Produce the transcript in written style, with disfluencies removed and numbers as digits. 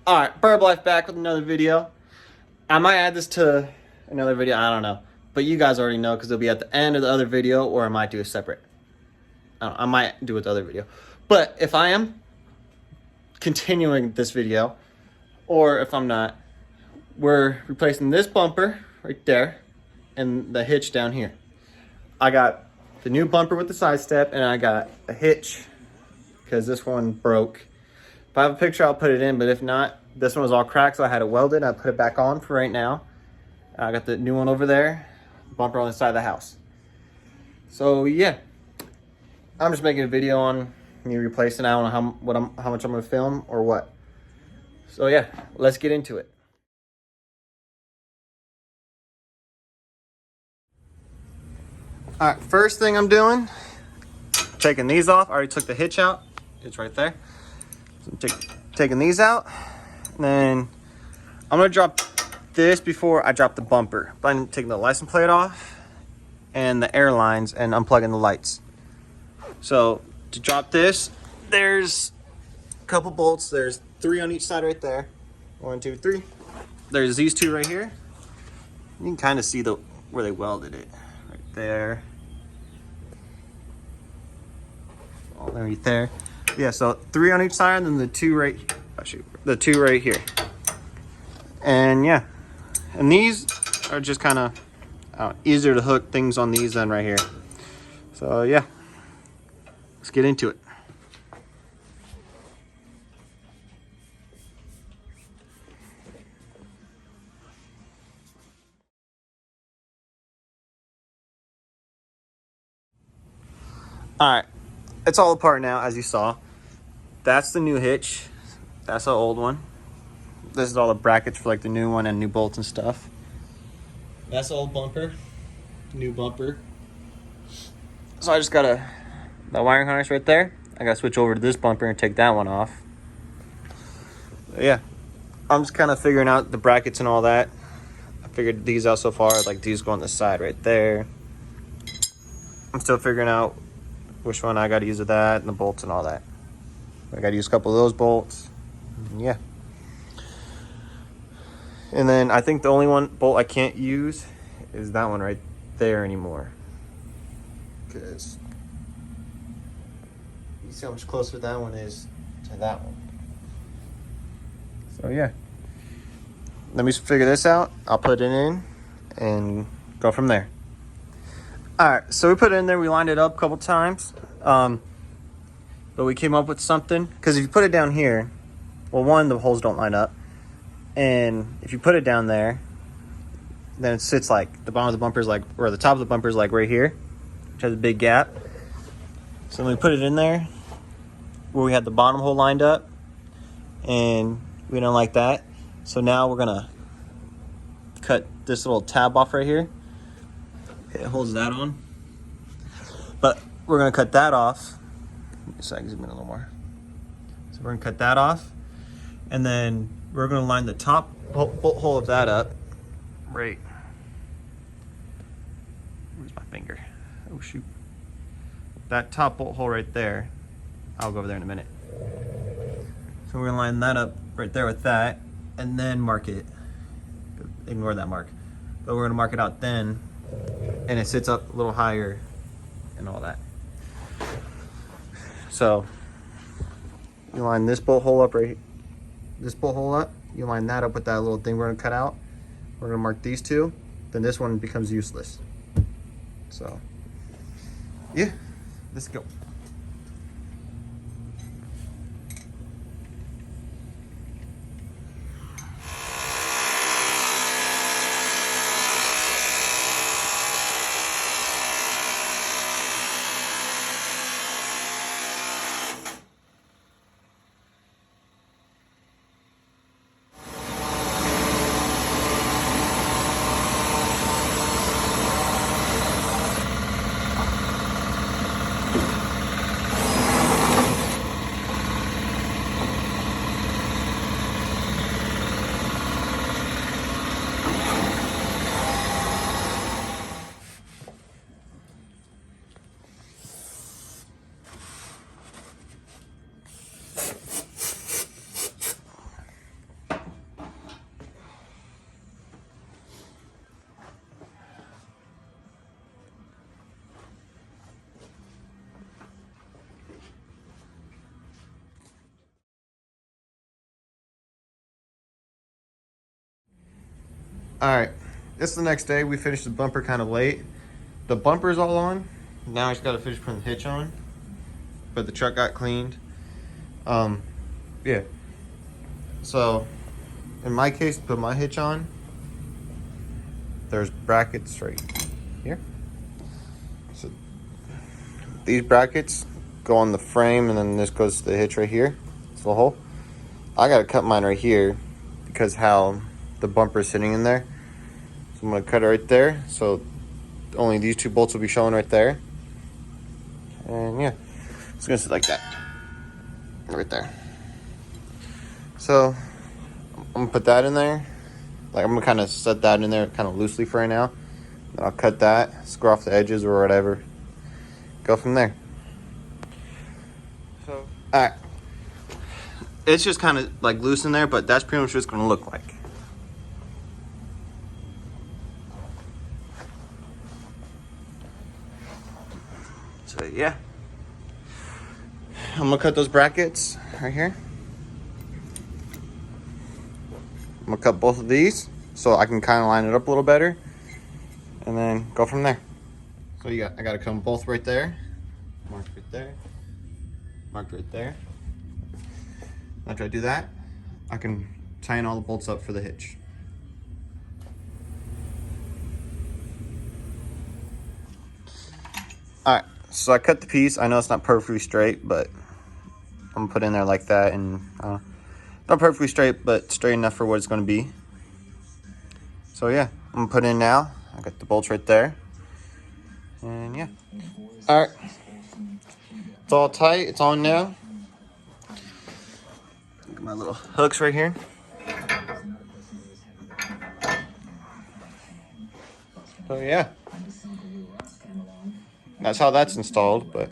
Alright, Bird Life back with another video. I might add this to another video, I don't know. But you guys already know because it'll be at the end of the other video, or I might do a separate. I might do it the other video. But if I am continuing this video, or if I'm not, we're replacing this bumper right there and the hitch down here. I got the new bumper with the side step, and I got a hitch because this one broke. If I have a picture, I'll put it in, but if not, this one was all cracked, so I had it welded. I put it back on for right now. I got the new one over there, bumper on the side of the house. So yeah, I'm just making a video on me replacing. I don't know how much I'm gonna film or what. So yeah, let's get into it. All right, first thing I'm doing, taking these off. I already took the hitch out. It's right there. So I'm taking these out. And then I'm gonna drop this before I drop the bumper. But I'm taking the license plate off and the air lines and unplugging the lights. So to drop this, there's a couple bolts. There's 3 on each side right there. 1, 2, 3. There's these 2 right here. You can kind of see where they welded it. Right there. All right there. Yeah, so 3 on each side, and then the 2 right. Oh shoot, the 2 right here. And yeah, and these are just kind of easier to hook things on these than right here. So yeah, let's get into it. All right, it's all apart now, as you saw. That's the new hitch. That's the old one. This is all the brackets for like the new one and new bolts and stuff. That's the old bumper, new bumper. So I just got the wiring harness right there. I gotta switch over to this bumper and take that one off. Yeah, I'm just kind of figuring out the brackets and all that. I figured these out so far, like these go on the side right there. I'm still figuring out which one I gotta use of that and the bolts and all that. I gotta use a couple of those bolts. Yeah. And then I think the only bolt I can't use is that one right there anymore. Because you see how much closer that one is to that one. So yeah. Let me figure this out. I'll put it in and go from there. Alright, so we put it in there, we lined it up a couple times. But we came up with something. Because if you put it down here, well, one, the holes don't line up. And if you put it down there, then it sits like the bottom of the bumper is like, or the top of the bumper is like right here, which has a big gap. So when we put it in there, where we had the bottom hole lined up, and we don't like that. So now we're gonna cut this little tab off right here. It holds that on. But we're gonna cut that off. So I can zoom in a little more. So we're gonna cut that off. And then we're gonna line the top bolt hole of that up. Right. Where's my finger? Oh shoot. That top bolt hole right there. I'll go over there in a minute. So we're gonna line that up right there with that, and then mark it. Ignore that mark. But we're gonna mark it out then, and it sits up a little higher and all that. So you line this bolt hole up right here. This bolt hole up, you line that up with that little thing we're gonna cut out. We're gonna mark these 2, then this one becomes useless. So yeah, let's go. All right, it's the next day. We finished the bumper kind of late. The bumper's all on. Now I just got to finish putting the hitch on. But the truck got cleaned. Yeah. So, in my case, to put my hitch on, there's brackets right here. So these brackets go on the frame, and then this goes to the hitch right here. It's the hole. I gotta cut mine right here because how the bumper is sitting in there. So I'm gonna cut it right there. So only these two bolts will be showing right there. And yeah, it's gonna sit like that, right there. So I'm gonna put that in there. Like, I'm gonna kind of set that in there kind of loosely for right now. Then I'll cut that, screw off the edges or whatever. Go from there. So, alright. It's just kind of like loose in there, but that's pretty much what it's gonna look like. So yeah. I'm gonna cut those brackets right here. I'm gonna cut both of these so I can kind of line it up a little better, and then go from there. So I gotta come both right there, marked right there, marked right there. After I do that, I can tighten all the bolts up for the hitch. All right, so I cut the piece. I know it's not perfectly straight, but I'm gonna put it in there like that, and not perfectly straight, but straight enough for what it's gonna be. So yeah, I'm gonna put it in now. I got the bolts right there, and yeah. All right, it's all tight. It's on now. Look at my little hooks right here. So yeah, that's how that's installed. But